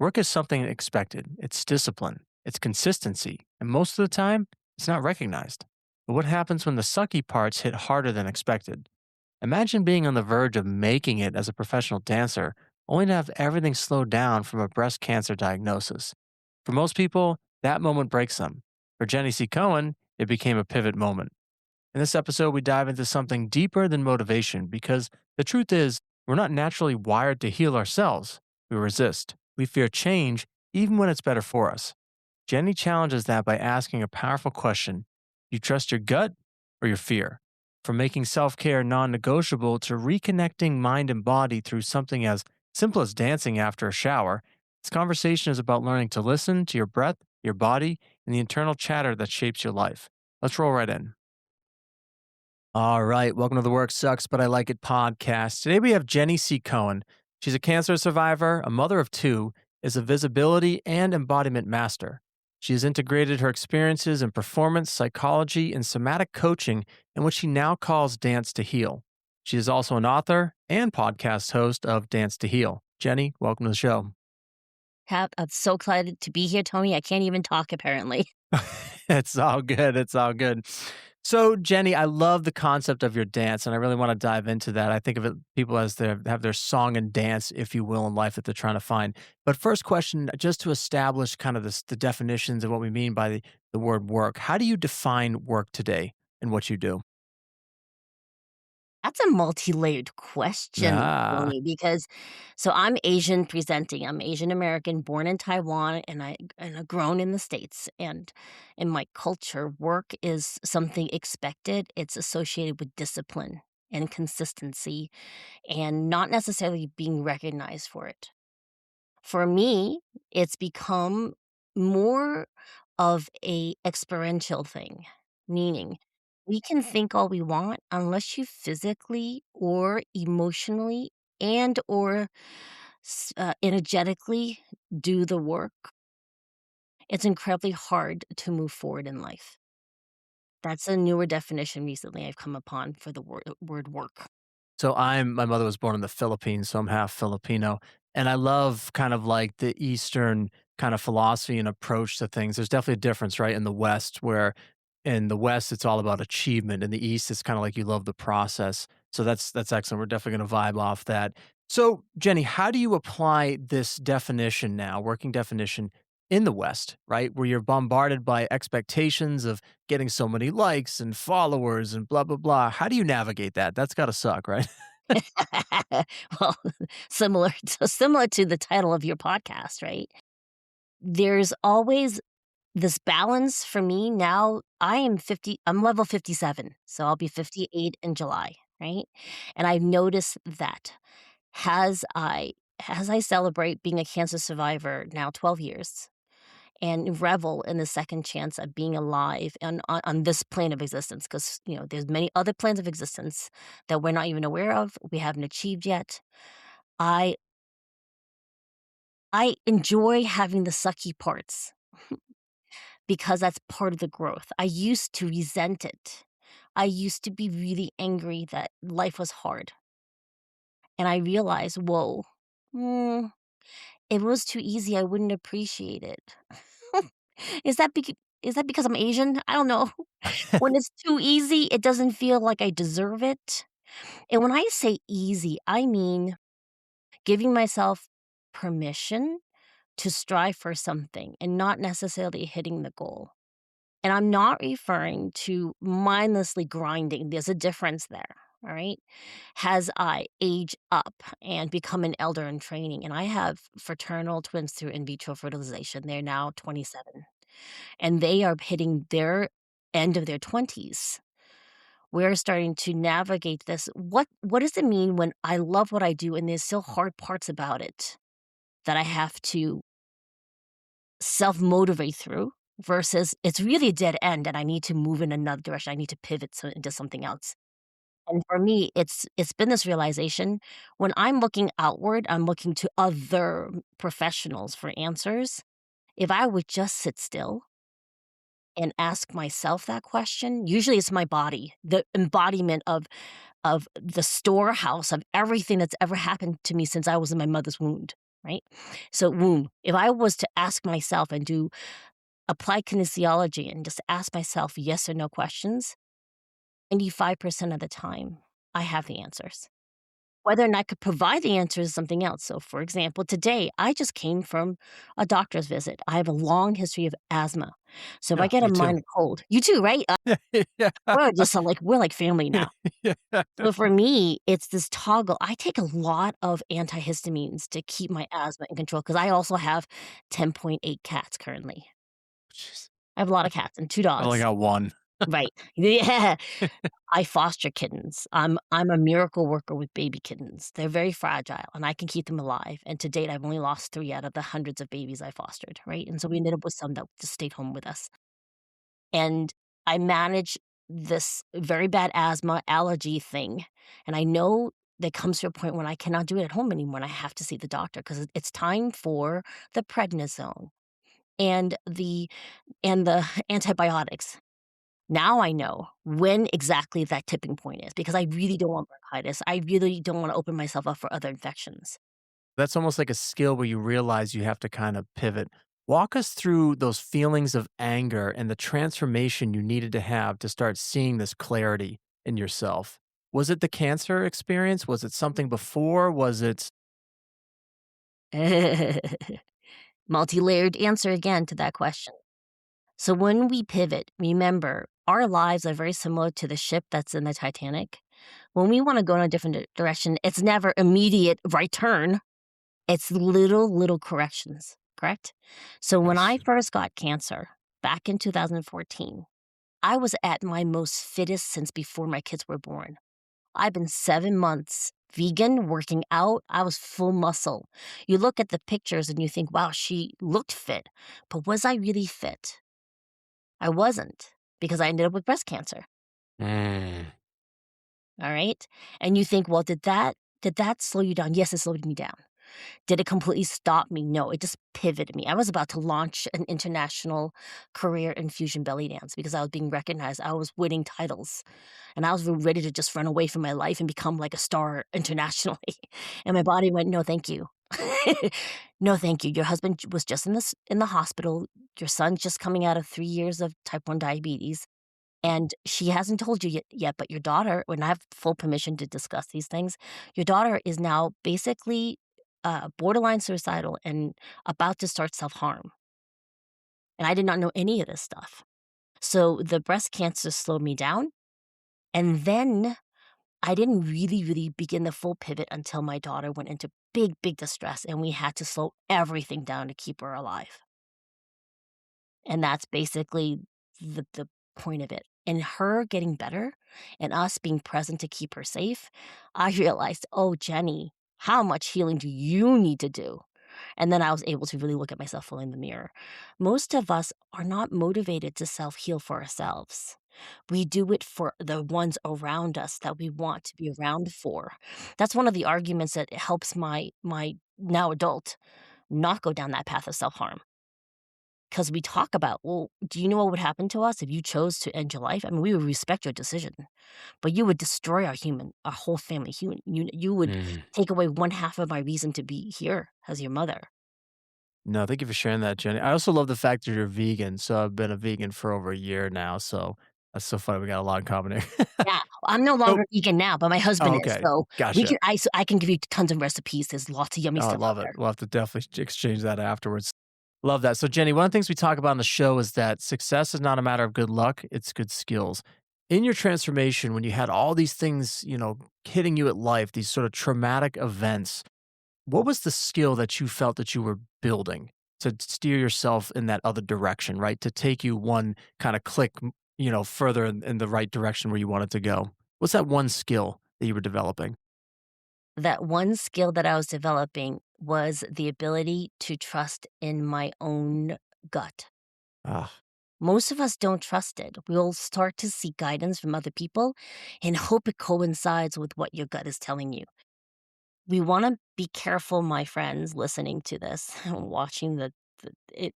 Work is something expected, it's discipline, it's consistency, and most of the time, it's not recognized. But what happens when the sucky parts hit harder than expected? Imagine being on the verge of making it as a professional dancer, only to have everything slowed down from a breast cancer diagnosis. For most people, that moment breaks them. For Jenny C. Cohen, it became a pivot moment. In this episode, we dive into something deeper than motivation because the truth is, we're not naturally wired to heal ourselves. We resist. We fear change, even when it's better for us. Jenny challenges that by asking a powerful question: you trust your gut or your fear? From making self care non negotiable to reconnecting mind and body through something as simple as dancing after a shower, this conversation is about learning to listen to your breath, your body, and the internal chatter that shapes your life. Let's roll right in. All right. Welcome to the Work Sucks, But I Like It podcast. Today we have Jenny C. Cohen. She's a cancer survivor, a mother of two, is a visibility and embodiment master. She has integrated her experiences in performance, psychology, and somatic coaching in what she now calls Dance to Heal. She is also an author and podcast host of Dance to Heal. Jenny, welcome to the show. I'm so excited to be here, Tony. I can't even talk, apparently. It's all good. It's all good. So, Jenny, I love the concept of your dance, and I really want to dive into that. I think of it, people as they have their song and dance, if you will, in life that they're trying to find. But first question, just to establish kind of the definitions of what we mean by the word work, how do you define work today and what you do? That's a multi-layered question, Ah, Tony, because I'm Asian presenting. I'm Asian American, born in Taiwan, and I've grown in the States. And in my culture, work is something expected. It's associated with discipline and consistency and not necessarily being recognized for it. For me, it's become more of a experiential thing, meaning we can think all we want unless you physically or emotionally and or energetically do the work. It's incredibly hard to move forward in life. That's a newer definition recently I've come upon for the word work. so my mother was born in the Philippines, so I'm half Filipino. And I love kind of like the Eastern kind of philosophy and approach to things. There's definitely a difference, right? In the West, where in the West it's all about achievement. In the East, it's kind of like you love the process. So that's excellent. We're definitely gonna vibe off that. So, Jenny, how do you apply this definition now, working definition in the West, right? Where you're bombarded by expectations of getting so many likes and followers and blah blah blah. How do you navigate that? That's gotta suck, right? Well, similar to the title of your podcast, right? There's always this balance for me now. I'm level 57, so I'll be 58 in July, right? And I've noticed that as I celebrate being a cancer survivor now 12 years and revel in the second chance of being alive on this plane of existence, because there's many other planes of existence that we're not even aware of, we haven't achieved yet. I I enjoy having the sucky parts because that's part of the growth. I used to resent it. I used to be really angry that life was hard. And I realized, whoa, mm, if it was too easy, I wouldn't appreciate it. is that bec- is that because I'm Asian? I don't know. When it's too easy, it doesn't feel like I deserve it. And when I say easy, I mean giving myself permission to strive for something and not necessarily hitting the goal. And I'm not referring to mindlessly grinding. There's a difference there. All right. As I age up and become an elder in training, and I have fraternal twins through in vitro fertilization, they're now 27 and they are hitting their end of their 20s. We're starting to navigate this. What does it mean when I love what I do and there's still hard parts about it that I have to self motivate through versus it's really a dead end and I need to move in another direction. I need to pivot into something else. And for me, it's been this realization when I'm looking outward, I'm looking to other professionals for answers. If I would just sit still and ask myself that question, usually it's my body, the embodiment of the storehouse of everything that's ever happened to me since I was in my mother's womb. right? So, if I was to ask myself and do applied kinesiology and just ask myself yes or no questions, 95% of the time, I have the answers. Whether or not I could provide the answer is something else. So, for example, today I just came from a doctor's visit. I have a long history of asthma. So if I Yeah, get a me too. minor cold, you too, right? Yeah. We're like family now. Yeah. So for me, it's this toggle. I take a lot of antihistamines to keep my asthma in control because I also have 10.8 cats currently. Jeez. I have a lot of cats and 2 I only dogs. got one. Right. Yeah. I foster kittens. I'm a miracle worker with baby kittens. They're very fragile, and I can keep them alive, and to date, I've only lost 3 out of the hundreds of babies I fostered, right? And so we ended up with some that just stayed home with us. And I manage this very bad asthma allergy thing, and I know there comes to a point when I cannot do it at home anymore, and I have to see the doctor because it's time for the prednisone and the antibiotics. Now I know when exactly that tipping point is because I really don't want bronchitis. I really don't wanna open myself up for other infections. That's almost like a skill where you realize you have to kind of pivot. Walk us through those feelings of anger and the transformation you needed to have to start seeing this clarity in yourself. Was it the cancer experience? Was it something before? Was it Multi-layered answer again to that question. So when we pivot, remember, our lives are very similar to the ship that's in the Titanic. When we wanna go in a different direction, it's never immediate right turn. It's little corrections, correct? So when I yes? first got cancer back in 2014, I was at my most fittest since before my kids were born. I've been 7 months vegan, working out. I was full muscle. You look at the pictures and you think, wow, she looked fit. But was I really fit? I wasn't because I ended up with breast cancer. Mm. All right. And you think, well, did that slow you down? Yes, it slowed me down. Did it completely stop me? No, it just pivoted me. I was about to launch an international career in fusion belly dance because I was being recognized. I was winning titles and I was ready to just run away from my life and become like a star internationally. And my body went, no, thank you. No, thank you. Your husband was just in the hospital. Your son's just coming out of 3 years of type 1 diabetes. And she hasn't told you yet, but your daughter, when I have full permission to discuss these things, your daughter is now basically borderline suicidal and about to start self harm. And I did not know any of this stuff. So the breast cancer slowed me down. And then I didn't really begin the full pivot until my daughter went into big distress and we had to slow everything down to keep her alive. And that's basically the point of it. And her getting better and us being present to keep her safe, I realized, "Oh, Jenny, how much healing do you need to do?" And then I was able to really look at myself fully in the mirror. Most of us are not motivated to self-heal for ourselves. We do it for the ones around us that we want to be around for. That's one of the arguments that helps my now adult not go down that path of self-harm. 'Cause we talk about, "Well, do you know what would happen to us if you chose to end your life? I mean, we would respect your decision, but you would destroy our whole family You would Mm. take away one half of my reason to be here as your mother." No, thank you for sharing that, Jenny. I also love the fact that you're vegan. So I've been a vegan for over a year now. So that's so funny. We got a lot in common here. Yeah, I'm no So, longer vegan now, but my husband oh, is, okay. so Gotcha. I can give you tons of recipes, there's lots of yummy Oh, I stuff out love it. there. We'll have to definitely exchange that afterwards. Love that. So, Jenny, one of the things we talk about on the show is that success is not a matter of good luck, it's good skills. In your transformation, when you had all these things, hitting you at life, these sort of traumatic events, what was the skill that you felt that you were building to steer yourself in that other direction, right? To take you one kind of click, further in the right direction where you wanted to go? What's that one skill that you were developing? That one skill that I was developing was the ability to trust in my own gut. Ah, Most of us don't trust it. We'll start to seek guidance from other people and hope it coincides with what your gut is telling you. We want to be careful, my friends, listening to this, watching if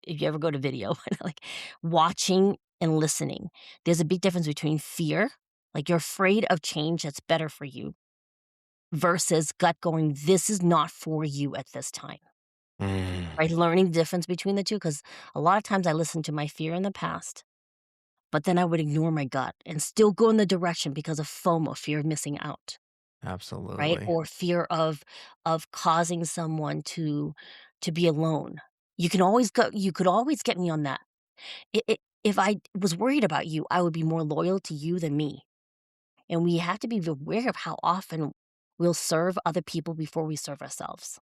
you ever go to video, like watching and listening. There's a big difference between fear, like you're afraid of change that's better for you, versus gut going, "This is not for you at this time." Mm, Right? Learning the difference between the 2, because a lot of times I listened to my fear in the past, but then I would ignore my gut and still go in the direction because of FOMO, fear of missing out, right? absolutely. Or fear of causing someone to be alone. You could always get me on that. If I was worried about you, I would be more loyal to you than me. And we have to be aware of how often we'll serve other people before we serve ourselves.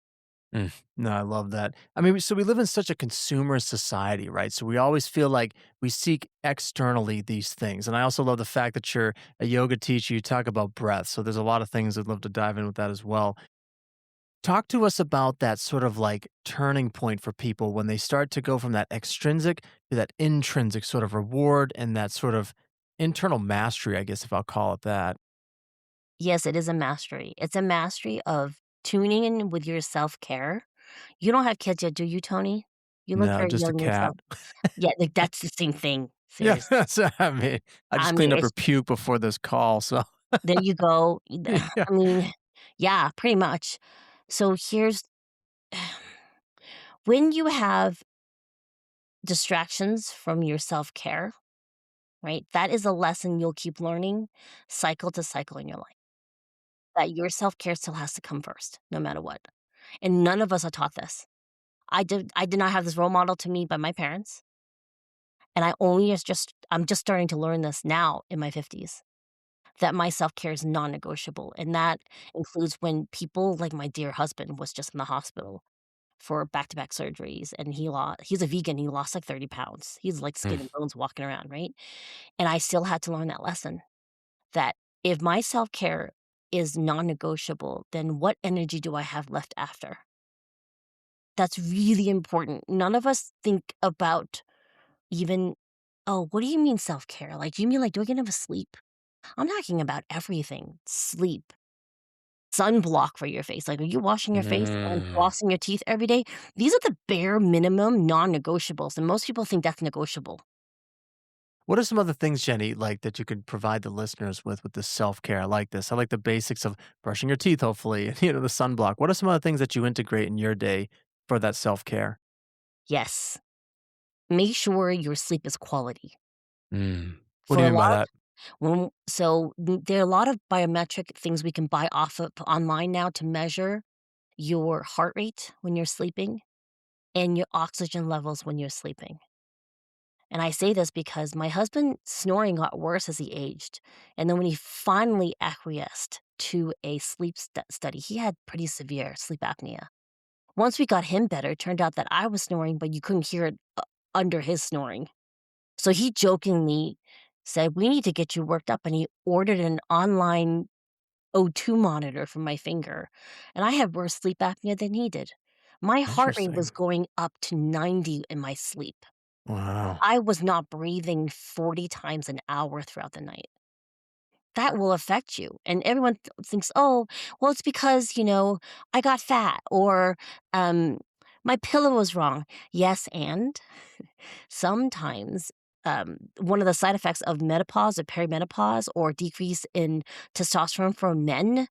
Mm, no, I love that. I mean, so we live in such a consumer society, right? So we always feel like we seek externally these things. And I also love the fact that you're a yoga teacher. You talk about breath. So there's a lot of things I'd love to dive in with that as well. Talk to us about that sort of like turning point for people when they start to go from that extrinsic to that intrinsic sort of reward and that sort of internal mastery, I guess, if I'll call it that. Yes, it is a mastery. It's a mastery of tuning in with your self-care. You don't have kids yet, do you, Tony? You look No, very just a young cat. yourself. Yeah, like, that's the same thing, Yeah, seriously. that's I mean, I I just mean, cleaned up her it's puke before this call, so there you go. yeah. I mean, yeah, pretty much. So here's when you have distractions from your self-care, right, that is a lesson you'll keep learning cycle to cycle in your life, that your self-care still has to come first, no matter what. And none of us are taught this. I did not have this role model to me by my parents, and I'm just starting to learn this now in my 50s, that my self-care is non-negotiable, and that includes when people like my dear husband was just in the hospital for back-to-back surgeries, and he's a vegan, he lost, like, 30 pounds. He's like skin and Mm. bones walking around, right? And I still had to learn that lesson, that if my self-care is non-negotiable, then what energy do I have left after? That's really important. None of us think about even, "Oh, what do you mean self-care? Like, do you mean, like, do I get enough sleep?" I'm talking about everything. Sleep, sunblock for your face. Like, are you washing your face and Mm. flossing your teeth every day? These are the bare minimum non-negotiables, and most people think that's negotiable. What are some other things, Jenny, like, that you could provide the listeners with the self-care? I like this. I like the basics of brushing your teeth, hopefully, and, the sunblock. What are some other things that you integrate in your day for that self-care? Yes. Make sure your sleep is quality. Mm. What do For you a mean by lot of that? there are a lot of biometric things we can buy off of online now to measure your heart rate when you're sleeping and your oxygen levels when you're sleeping. And I say this because my husband snoring got worse as he aged. And then when he finally acquiesced to a sleep study, he had pretty severe sleep apnea. Once we got him better, it turned out that I was snoring, but you couldn't hear it under his snoring. So he jokingly said, "We need to get you worked up." And he ordered an online O2 monitor for my finger. And I had worse sleep apnea than he did. My heart rate was Interesting. going up to 90 in my sleep. Wow. I was not breathing 40 times an hour throughout the night. That will affect you, and everyone thinks, "Oh, well, it's because, I got fat," or, um, "My pillow was wrong." Yes, and sometimes, one of the side effects of menopause or perimenopause or decrease in testosterone for men,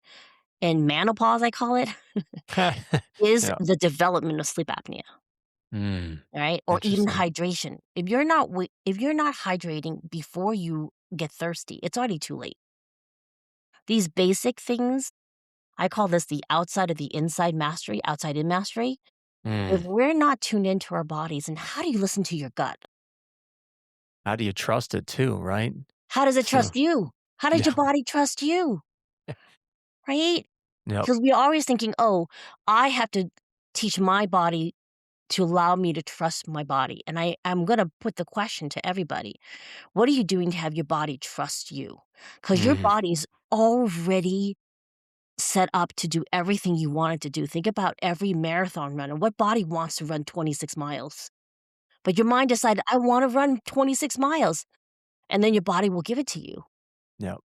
and menopause, I call it, is Yeah. the development of sleep apnea. Mm. Right? Or even Interesting. hydration. If you're not hydrating before you get thirsty, it's already too late. These basic things, I call this the outside of the inside mastery, outside in mastery. If Mm. we're not tuned into our bodies, and how do you listen to your gut? How do you trust it too, right? How does it So trust you? How does your yeah. body trust you? Right? Yep. Because we're always thinking, "Oh, I have to teach my body to allow me to trust my body." And I'm gonna put the question to everybody. What are you doing to have your body trust you? Because your Mm. body's already set up to do everything you want it to do. Think about every marathon runner. What body wants to run 26 miles? But your mind decided, "I wanna run 26 miles," and then your body will give it to you. Yep.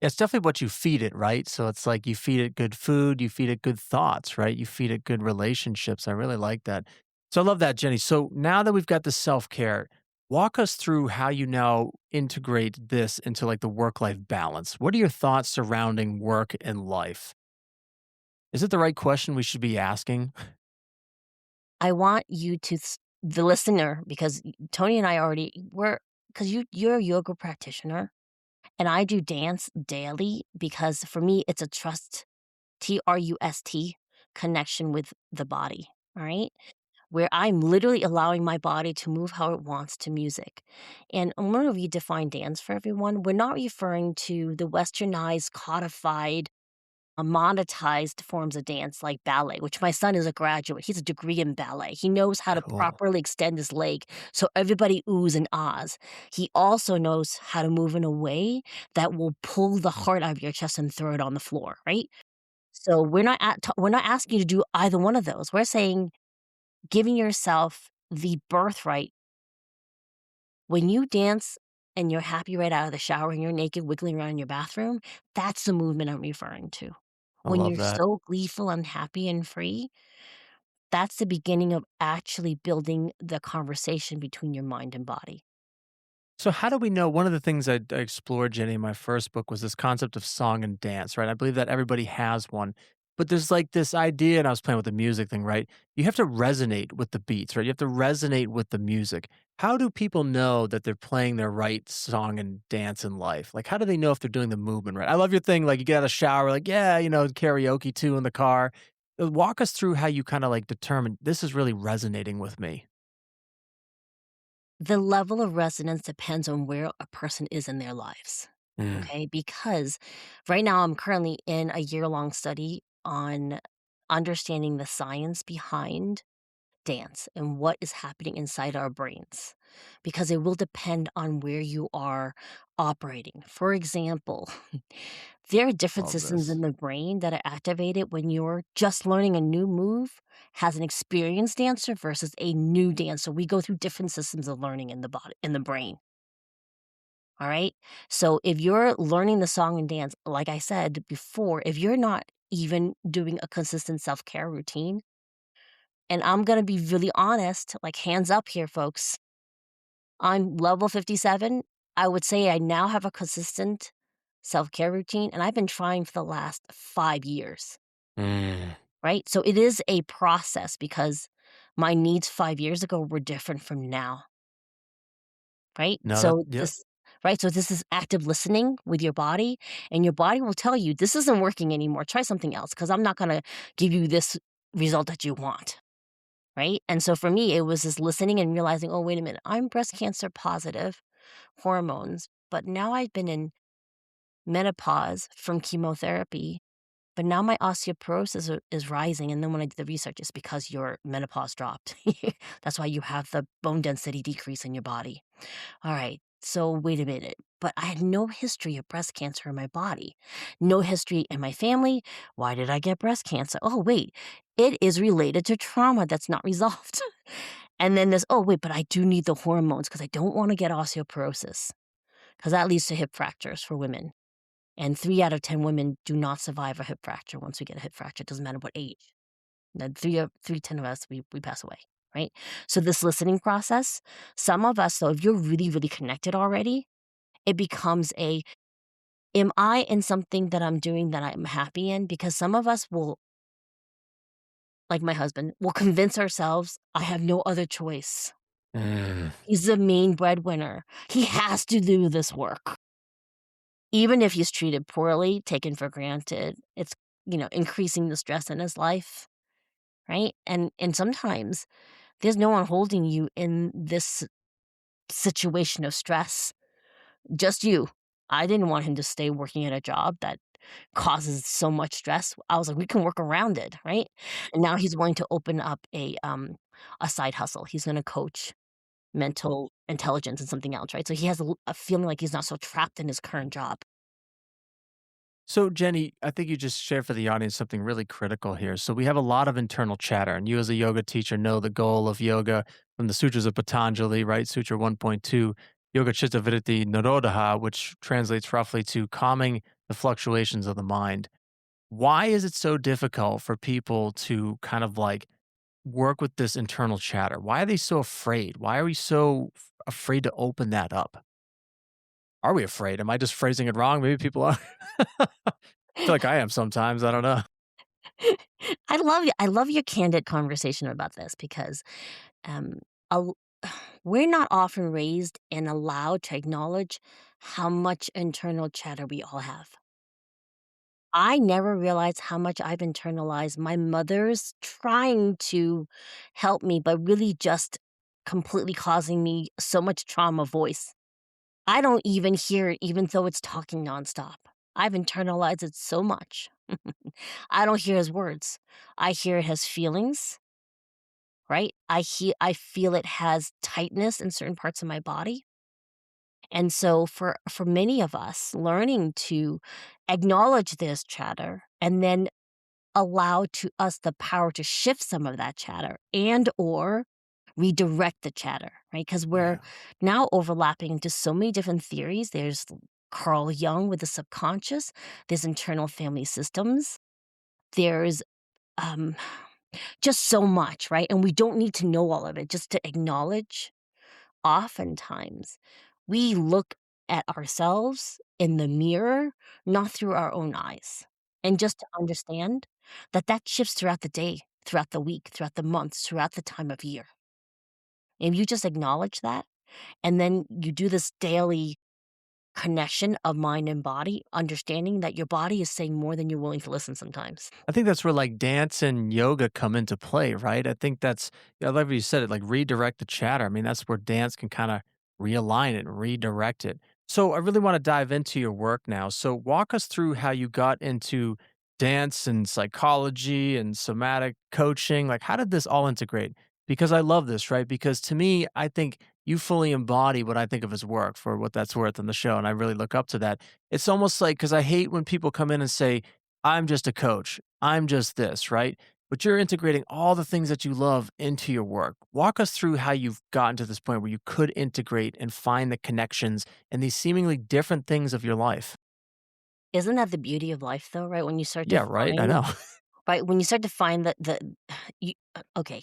It's definitely what you feed it, right? So it's like you feed it good food, you feed it good thoughts, right? You feed it good relationships. I really like that. So I love that, Jenny. So now that we've got the self care, walk us through how you now integrate this into like the work life balance. What are your thoughts surrounding work and life? Is it the right question we should be asking? I want you to the listener, because Tony and I already we're because you're a yoga practitioner and I do dance daily because for me it's a trust connection with the body. All right. Where I'm literally allowing my body to move how it wants to music. And I'm going to redefine dance for everyone. We're not referring to the westernized, codified, monetized forms of dance like ballet, which my son is a graduate. He's a degree in ballet. He knows how to Cool. properly extend his leg so everybody oohs and ahs. He also knows how to move in a way that will pull the heart out of your chest and throw it on the floor, right? So we're not asking you to do either one of those. We're saying giving yourself the birthright. When you dance and you're happy right out of the shower and you're naked wiggling around in your bathroom, that's the movement I'm referring to. I When love you're that. so gleeful and happy and free, that's the beginning of actually building the conversation between your mind and body. So, how do we know? One of the things I explored, Jenny, in my first book was this concept of song and dance, right? I believe that everybody has one, but there's like this idea, and I was playing with the music thing, right? You have to resonate with the beats, right? You have to resonate with the music. How do people know that they're playing their right song and dance in life? Like, how do they know if they're doing the movement right? I love your thing. Like, you get out of the shower, like, yeah, karaoke too in the car. Walk us through how you kind of like determine this is really resonating with me. The level of resonance depends on where a person is in their lives. Mm, Okay. Because right now I'm currently in a year-long study on understanding the science behind dance and what is happening inside our brains because it will depend on where you are operating. For example, there are different love systems this. in the brain that are activated when you're just learning a new move as an experienced dancer versus a new dancer. We go through different systems of learning in the body, in the brain. All right. So if you're learning the song and dance, like I said before, if you're not even doing a consistent self care routine, and I'm gonna be really honest, like, hands up here, folks. I'm level 57. I would say I now have a consistent self-care routine, and I've been trying for the last 5 years, Mm. right? So it is a process because my needs 5 years ago were different from now, right? No, that, yeah. So this is active listening with your body, and your body will tell you, "This isn't working anymore. Try something else, because 'cause I'm not gonna give you this result that you want." Right? And so for me, it was just listening and realizing, "Oh, wait a minute, I'm breast cancer positive, hormones, but now I've been in menopause from chemotherapy, but now my osteoporosis is rising." And then when I did the research, it's because your menopause dropped. That's why you have the bone density decrease in your body. All right. So wait a minute. But I had no history of breast cancer in my body, no history in my family. Why did I get breast cancer? Oh, wait, it is related to trauma that's not resolved. And then this, oh, wait, but I do need the hormones because I don't want to get osteoporosis because that leads to hip fractures for women. And 3 out of 10 women do not survive a hip fracture once we get a hip fracture. It doesn't matter what age. The 10 of us, we pass away, right? So this listening process, some of us, though, if you're really, really connected already, it becomes a, am I in something that I'm doing that I'm happy in? Because some of us will, like my husband, will convince ourselves, I have no other choice. Mm. He's the main breadwinner. He has to do this work. Even if he's treated poorly, taken for granted, it's, increasing the stress in his life, right? And sometimes there's no one holding you in this situation of stress, just you. I didn't want him to stay working at a job that causes so much stress. I was like, "We can work around it," right? And now he's going to open up a side hustle. He's gonna coach mental intelligence and something else, right? So he has a feeling like he's not so trapped in his current job. So, Jenny, I think you just shared for the audience something really critical here. So, we have a lot of internal chatter, and you, as a yoga teacher, know the goal of yoga from the sutras of Patanjali, right? Sutra 1.2, Yoga Chitta Vritti Nirodha, which translates roughly to calming the fluctuations of the mind. Why is it so difficult for people to kind of like work with this internal chatter? Why are they so afraid? Why are we so afraid to open that up? Are we afraid? Am I just phrasing it wrong? Maybe people are. I feel like I am sometimes. I don't know. I love your candid conversation about this because, um, al we're not often raised and allowed to acknowledge how much internal chatter we all have. I never realized how much I've internalized my mother's trying to help me, but really just completely causing me so much trauma voice. I don't even hear it even though it's talking nonstop. I've internalized it so much. I don't hear his words. I hear it has feelings, right? I feel it has tightness in certain parts of my body. And so for many of us, learning to acknowledge this chatter and then allow to us the power to shift some of that chatter and or redirect the chatter, right? Because we're Yeah. now overlapping into so many different theories. There's Carl Jung with the subconscious, there's internal family systems, there's um, just so much, right? And we don't need to know all of it just to acknowledge. Oftentimes, we look at ourselves in the mirror, not through our own eyes. And just to understand that that shifts throughout the day, throughout the week, throughout the months, throughout the time of year. If you just acknowledge that, and then you do this daily connection of mind and body, understanding that your body is saying more than you're willing to listen sometimes. I think that's where like dance and yoga come into play, right? I think that's, I love how you said it, like redirect the chatter. I mean, that's where dance can kind of realign it and redirect it. So I really want to dive into your work now. So walk us through how you got into dance and psychology and somatic coaching. Like, how did this all integrate? Because I love this, right? Because to me, I think you fully embody what I think of as work for what that's worth in the show. And I really look up to that. It's almost like, because I hate when people come in and say, I'm just a coach. I'm just this, right? But you're integrating all the things that you love into your work. Walk us through how you've gotten to this point where you could integrate and find the connections in these seemingly different things of your life. Isn't that the beauty of life though, right? When you start to Yeah, right. I find know. right, when you start to find okay,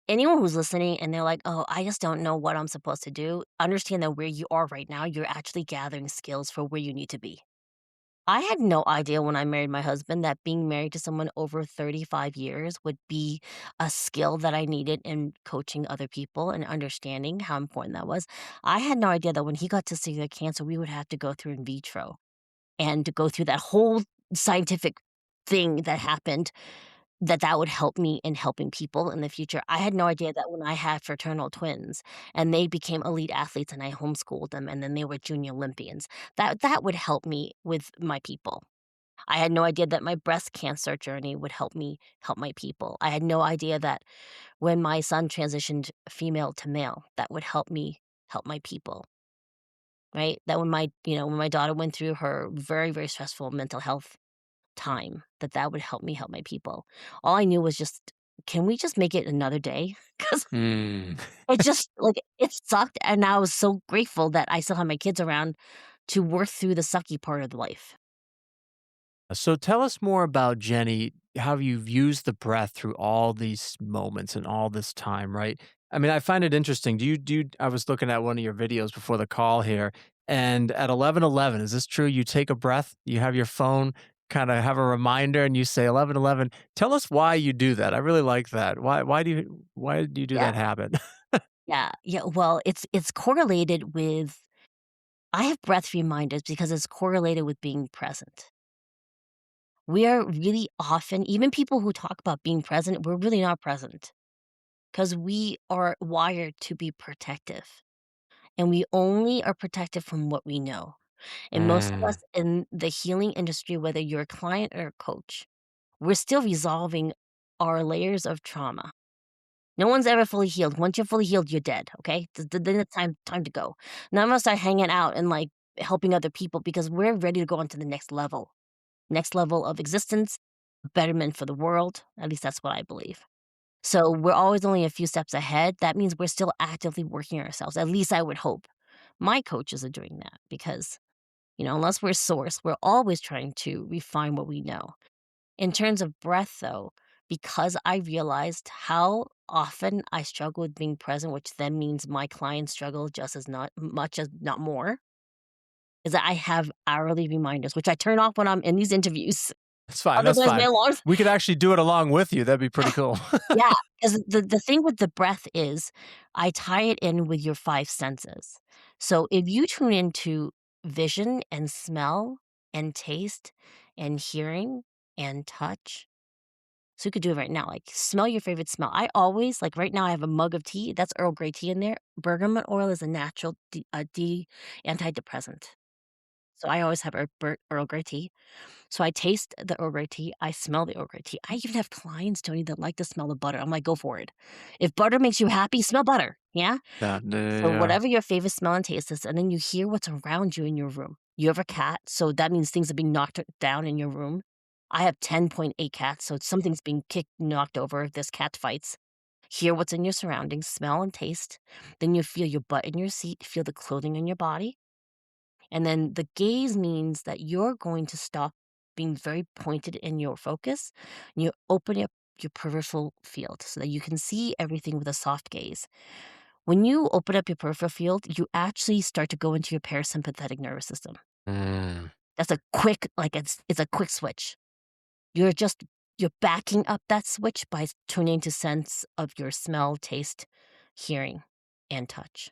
anyone who's listening and they're like, "Oh, I just don't know what I'm supposed to do," understand that where you are right now, you're actually gathering skills for where you need to be. I had no idea when I married my husband that being married to someone over 35 years would be a skill that I needed in coaching other people and understanding how important that was. I had no idea that when he got testicular cancer, we would have to go through in vitro and to go through that whole scientific thing that happened that would help me in helping people in the future. I had no idea that when I had fraternal twins and they became elite athletes and I homeschooled them and then they were junior Olympians, that would help me with my people. I had no idea that my breast cancer journey would help me help my people. I had no idea that when my son transitioned female to male, that would help me help my people, right? That when when my daughter went through her very, very stressful mental health time, that would help me help my people. All I knew was just, "Can we just make it another day?" Because Mm. it just like, it sucked, and I was so grateful that I still have my kids around to work through the sucky part of the life. So tell us more about Jenny, how you've used the breath through all these moments and all this time, right? I mean, I find it interesting. I was looking at one of your videos before the call here, and at 11:11, is this true? You take a breath, you have your phone, kind of have a reminder, and you say 11:11. Tell us why you do that. I really like that. Why do you do Yeah, that habit? yeah, well, it's correlated with I have breath reminders because it's correlated with being present. We are really often even people who talk about being present, we're really not present because we are wired to be protective, and we only are protected from what we know. And most of us Mm. in the healing industry, whether you're a client or a coach, we're still resolving our layers of trauma. No one's ever fully healed. Once you're fully healed, you're dead, okay? Then it's time to go. None of us are hanging out and, like, helping other people because we're ready to go on to the next level of existence, betterment for the world. At least that's what I believe. So, we're always only a few steps ahead. That means we're still actively working ourselves. At least I would hope. My coaches are doing that because unless we're source, we're always trying to refine what we know. In terms of breath, though, because I realized how often I struggle with being present, which then means my clients struggle just as not much as not more, is that I have hourly reminders, which I turn off when I'm in these interviews. That's fine, that's Otherwise, my fine. alarms. We could actually do it along with you, that'd be pretty cool. Yeah, 'cause the thing with the breath is I tie it in with your 5 senses. So, if you tune into vision and smell and taste and hearing and touch, so you could do it right now, like, smell your favorite smell. I always like, right now, I have a mug of tea, that's Earl Grey tea in there. Bergamot oil is a natural antidepressant. So, I always have Earl Grey tea. So I taste the Earl Grey tea, I smell the Earl Grey tea. I even have clients, Tony, that like to smell the butter. I'm like, "Go for it. If butter makes you happy, smell butter." Yeah? Yeah, So yeah. whatever your favorite smell and taste is, and then you hear what's around you in your room. You have a cat, so that means things are being knocked down in your room. I have 10.8 cats, so something's being kicked, knocked over if there's cat fights. Hear what's in your surroundings, smell and taste. Then you feel your butt in your seat, feel the clothing on your body. And then the gaze means that you're going to stop being very pointed in your focus, and you open up your peripheral field so that you can see everything with a soft gaze. When you open up your peripheral field, you actually start to go into your parasympathetic nervous system. Mm. That's a quick, like it's a quick switch. You're backing up that switch by tuning to sense of your smell, taste, hearing, and touch.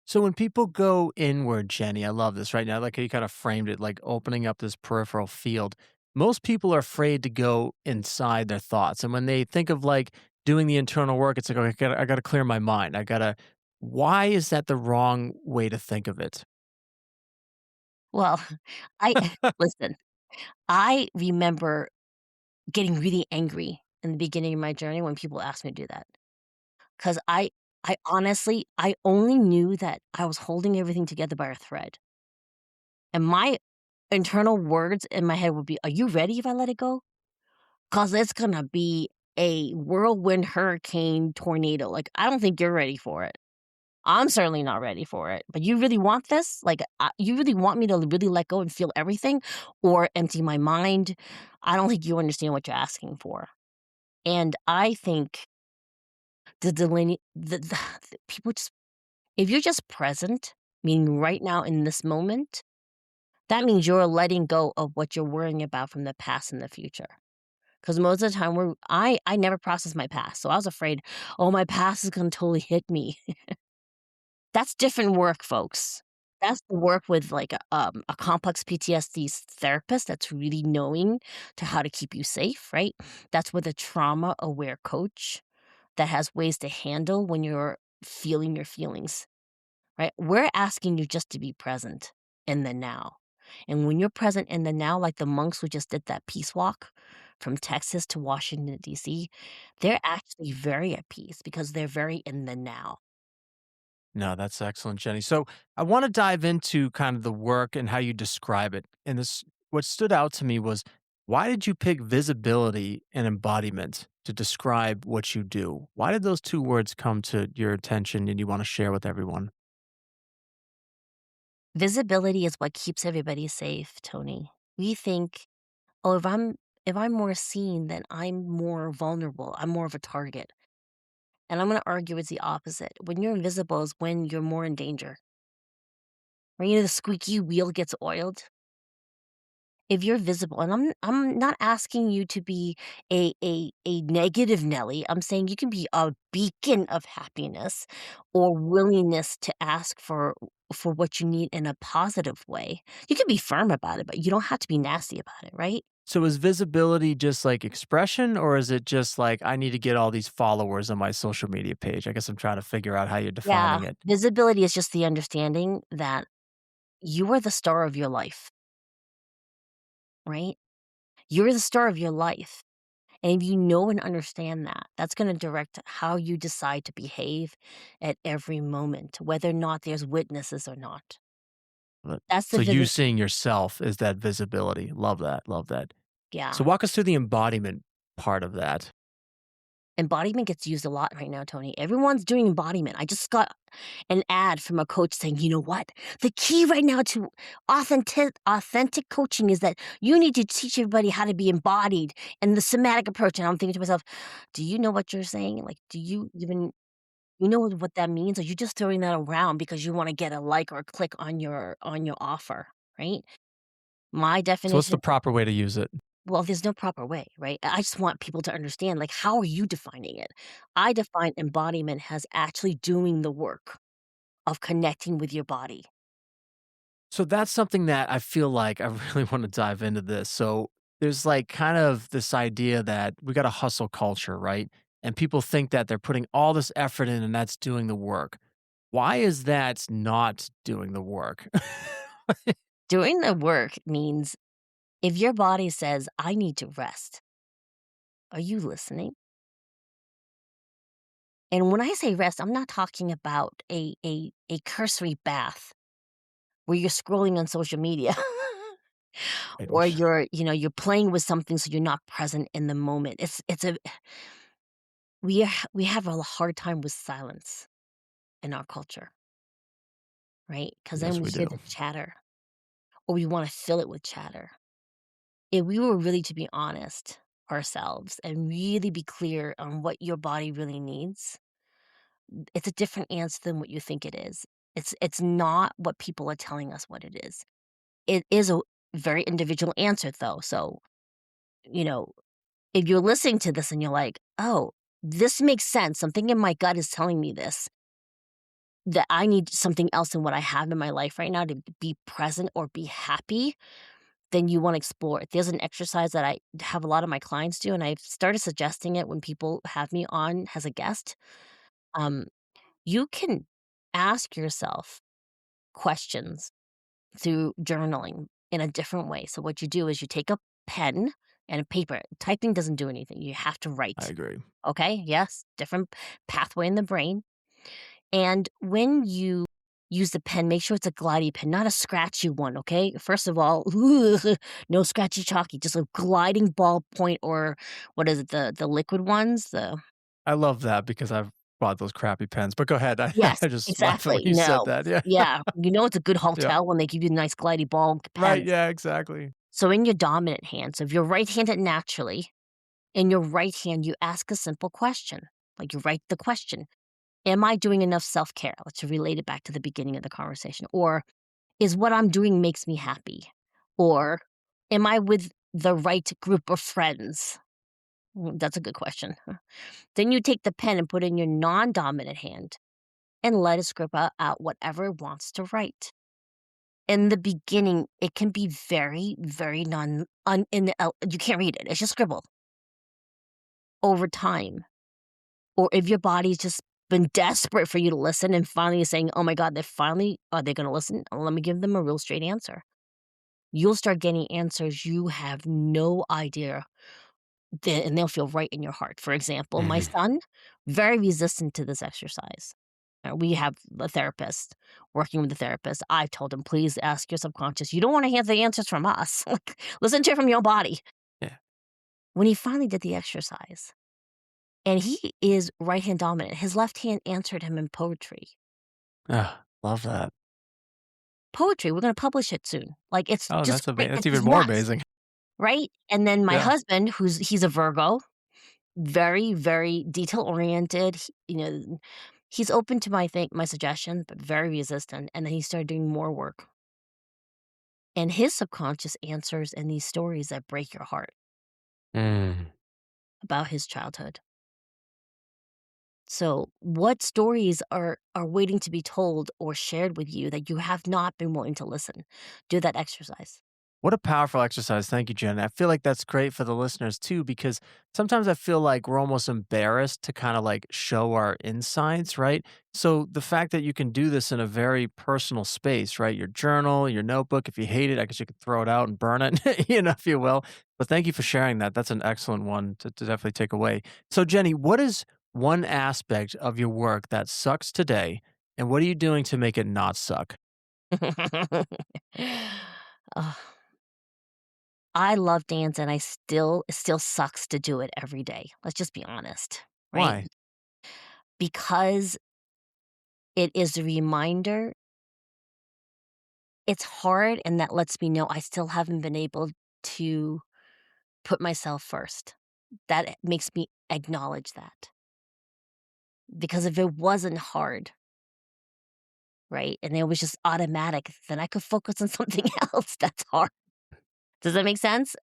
So when people go inward, Jenny, I love this right now, like how you kind of framed it, like opening up this peripheral field. Most people are afraid to go inside their thoughts. And when they think of like doing the internal work, it's like, okay, I gotta clear my mind. Why is that the wrong way to think of it? Well, I listen, I remember getting really angry in the beginning of my journey when people asked me to do that, 'cause I honestly I only knew that I was holding everything together by a thread, and my internal words in my head would be, "Are you ready if I let it go? 'Cause it's gonna be a whirlwind, hurricane, tornado, like, I don't think you're ready for it. I'm certainly not ready for it, but you really want this? Like, you really want me to really let go and feel everything or empty my mind? I don't think you understand what you're asking for." And I think the deline the people just if you're just present, meaning right now in this moment, that means you're letting go of what you're worrying about from the past and the future. Because most of the time I never processed my past, so I was afraid, "Oh, my past is gonna totally hit me." That's different work, folks. That's the work with, like, a complex PTSD therapist that's really knowing to how to keep you safe, right? That's with a trauma-aware coach that has ways to handle when you're feeling your feelings, right? We're asking you just to be present in the now. And when you're present in the now, like the monks who just did that peace walk from Texas to Washington, D.C., they're actually very at peace because they're very in the now. No, that's excellent, Jenny. So I want to dive into kind of the work and how you describe it. And this, what stood out to me was, why did you pick visibility and embodiment to describe what you do? Why did those two words come to your attention and you want to share with everyone? Visibility is what keeps everybody safe, Tony. We think, "Oh, if I'm more seen, then I'm more vulnerable. I'm more of a target." And I'm gonna argue it's the opposite. When you're invisible is when you're more in danger. When you know the squeaky wheel gets oiled? If you're visible, and I'm not asking you to be a negative Nelly, I'm saying you can be a beacon of happiness or willingness to ask for what you need in a positive way. You can be firm about it, but you don't have to be nasty about it, right? So is visibility just like expression, or is it just like, I need to get all these followers on my social media page? I guess I'm trying to figure out how you're Yeah, defining it. visibility is just the understanding that you are the star of your life, right? You're the star of your life. And if you know and understand that, that's going to direct how you decide to behave at every moment, whether or not there's witnesses or not. That's the So you vivid. seeing yourself is that visibility. Love that. Love that. So Yeah. walk us through the embodiment part of that. Embodiment gets used a lot right now, Tony. Everyone's doing embodiment. I just got an ad from a coach saying, you know what? The key right now to authentic coaching is that you need to teach everybody how to be embodied and the somatic approach. And I'm thinking to myself, do you know what you're saying? Like, do you even you know what that means? Or you just throwing that around because you wanna get a like or a click on your offer, right? My So what's the definition, proper way to use it? well, there's no proper way, right? I just want people to understand, like, how are you defining it? I define embodiment as actually doing the work of connecting with your body. So that's something that I feel like I really want to dive into this. So there's like kind of this idea that we got a hustle culture, right? And people think that they're putting all this effort in and that's doing the work. Why is that not doing the work? Doing the work means if your body says, "I need to rest," are you listening? And when I say rest, I'm not talking about a cursory bath where you're scrolling on social media Right, or you're playing with something so you're not present in the moment. It's a we have a hard time with silence in our culture, right? Because then yes, we we hear do. the chatter or we wanna fill it with chatter. If we were really to be honest ourselves and really be clear on what your body really needs, it's a different answer than what you think it is. It's not what people are telling us what it is. It is a very individual answer though. So, you know, if you're listening to this and you're like, "Oh, this makes sense. Something in my gut is telling me this, that I need something else than what I have in my life right now to be present or be happy," then you wanna explore it. There's an exercise that I have a lot of my clients do, and I've started suggesting it when people have me on as a guest. Um, you can ask yourself questions through journaling in a different way. So what you do is you take a pen and a paper. Typing doesn't do anything. You have to I write. agree. Okay? Yes, different pathway in the brain. And when you use the pen, make sure it's a glidey pen, not a scratchy one, okay? First of all, no scratchy chalky, just a gliding ballpoint or what is it, the liquid ones? The I love that because I've bought those crappy pens. But go ahead. Yes, I just laughed when exactly. you said No. that. Yeah. Yeah, you know it's a good Yeah. hotel when they give you nice glidey ball Right. pens. Yeah, exactly. So in your dominant hand, so if you're right-handed naturally, in your right hand, you ask a simple question. Like you write the question, am I doing enough self-care? Let's relate it back to the beginning of the conversation. Or is what I'm doing makes me happy? Or am I with the right group of friends? That's a good question. Then you take the pen and put it in your non-dominant hand and let it scribble out whatever it wants to write. In the beginning, it can be very, very non un in the you can't read it, it's just scribble. Over time, or if your body's just been desperate for you to listen and finally is saying, "Oh my god, they finally are they gonna listen? Let me give them a real straight answer." You'll start getting answers you have no idea, and they'll feel right in your heart. For example, my Mhm. son, very resistant to this exercise. We have a therapist, working with a therapist. I've told him, "Please ask your subconscious. You don't wanna hear the answers from us. Like, listen to it from your body." Yeah. When he finally did the exercise, and he is right hand dominant, his left hand answered him in poetry. Ah, love that. Poetry, we're gonna publish it soon. Like, it's Oh, just great. that's It's just even more nuts, amazing. right? And then my Yeah. husband, he's a Virgo, very, very detail oriented. He's open to my suggestion, but very resistant. And then he started doing more work. And his subconscious answers in these stories that break your heart Mm. about his childhood. So, what stories are waiting to be told or shared with you that you have not been willing to listen? Do that exercise. What a powerful exercise. Thank you, Jen. I feel like that's great for the listeners too, because sometimes I feel like we're almost embarrassed to kind of like show our insides, right? So the fact that you can do this in a very personal space, right? Your journal, your notebook, if you hate it, I guess you could throw it out and burn it, if you will. But thank you for sharing that. That's an excellent one to definitely take away. So, Jenny, what is one aspect of your work that sucks today? And what are you doing to make it not suck? Ugh, I love dance and it still sucks to do it every day. Let's just be honest, right? Why? Because it is a reminder. It's hard, and that lets me know I still haven't been able to put myself first. That makes me acknowledge that. Because if it wasn't hard, right, and it was just automatic, then I could focus on something else that's hard. Does that make sense?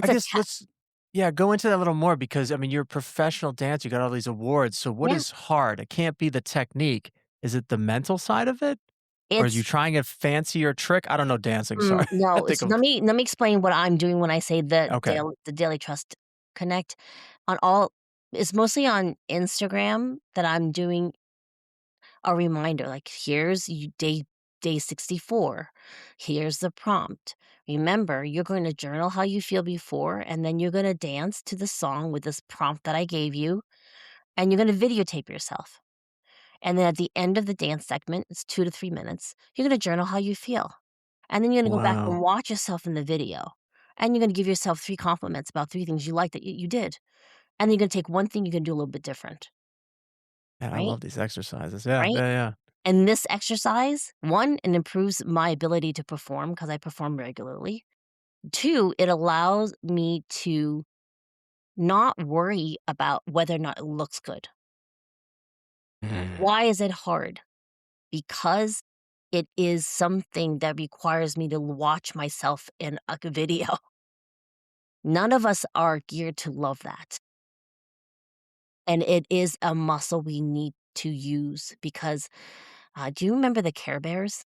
I It's a guess ta let's yeah, go into that a little more because I mean you're a professional dancer, you got all these awards. So what yeah, is hard? It can't be the technique. Is it the mental side of it? Or are you it's trying a fancier trick? I don't know dancing, sorry. I no, think of let me explain what I'm doing when I say okay. the Daily Trust Connect on all it's mostly on Instagram that I'm doing a reminder, like, here's day 64. Here's the prompt. Remember, you're going to journal how you feel before, and then you're gonna dance to the song with this prompt that I gave you, and you're gonna videotape yourself. And then at the end of the dance segment, it's 2 to 3 minutes, you're gonna journal how you feel. And then you're gonna go back and Wow. watch yourself in the video. And you're gonna give yourself 3 compliments about 3 things you like that you did. And then you're gonna take one thing you're gonna do a little bit different, Man, I right? love these exercises. Yeah, Right? yeah, yeah. And this exercise, 1, it improves my ability to perform because I perform regularly. 2, it allows me to not worry about whether or not it looks good. Mhm. Why is it hard? Because it is something that requires me to watch myself in a video. None of us are geared to love that, and it is a muscle we need to use because, do you remember the Care Bears?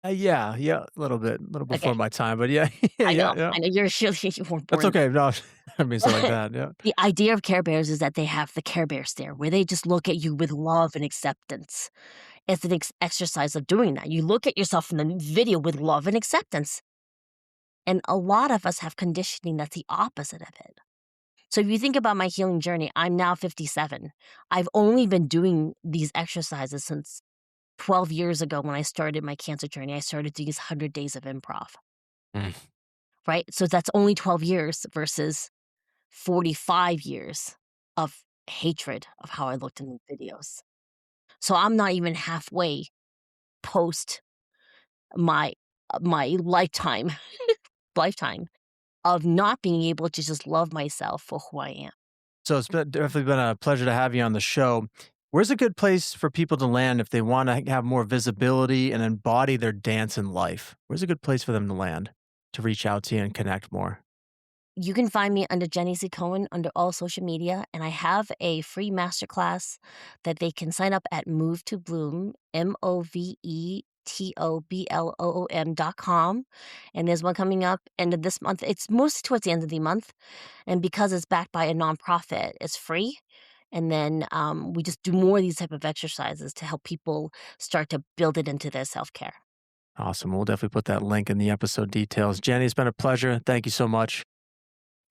Yeah, yeah, a little Okay, before my time, but yeah, yeah, yeah, yeah. I know you're sure you weren't That's born. okay. No, I didn't mean to say like that. Yeah. The idea of Care Bears is that they have the Care Bear stare, where they just look at you with love and acceptance. It's an exercise of doing that. You look at yourself in the video with love and acceptance, and a lot of us have conditioning that's the opposite of it. So if you think about my healing journey, I'm now 57. I've only been doing these exercises since 12 years ago when I started my cancer journey. I started these 100 days of improv, Mm. right? So that's only 12 years versus 45 years of hatred of how I looked in the videos. So I'm not even halfway post my my lifetime of not being able to just love myself for who I am. So it's definitely been a pleasure to have you on the show. Where's a good place for people to land if they want to have more visibility and embody their dance in life? Where's a good place for them to land to reach out to you and connect more? You can find me under Jenny Z. Cohen under all social media, and I have a free masterclass that they can sign up at Move to Bloom, MOVETOBLOOM.com. And there's one coming up end of this month. It's mostly towards the end of the month. And because it's backed by a nonprofit, it's free. And then we just do more of these type of exercises to help people start to build it into their self care. Awesome. We'll definitely put that link in the episode details. Jenny, it's been a pleasure. Thank you so much.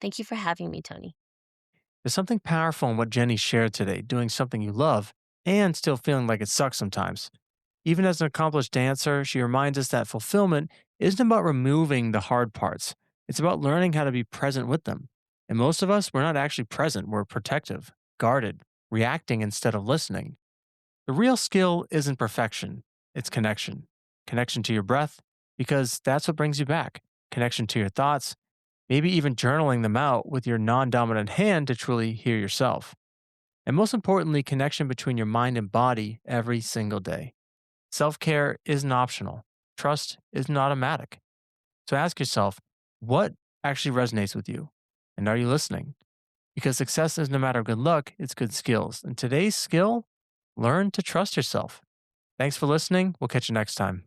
Thank you for having me, Tony. There's something powerful in what Jenny shared today, doing something you love and still feeling like it sucks sometimes. Even as an accomplished dancer, she reminds us that fulfillment isn't about removing the hard parts. It's about learning how to be present with them. And most of us, we're not actually present. We're protective, guarded, reacting instead of listening. The real skill isn't perfection, it's connection. Connection to your breath, because that's what brings you back. Connection to your thoughts, maybe even journaling them out with your non dominant hand to truly hear yourself. And most importantly, connection between your mind and body every single day. Self care isn't optional, trust isn't automatic. So ask yourself, what actually resonates with you? And are you listening? Because success isn't a matter of good luck, it's good skills. And today's skill, learn to trust yourself. Thanks for listening. We'll catch you next time.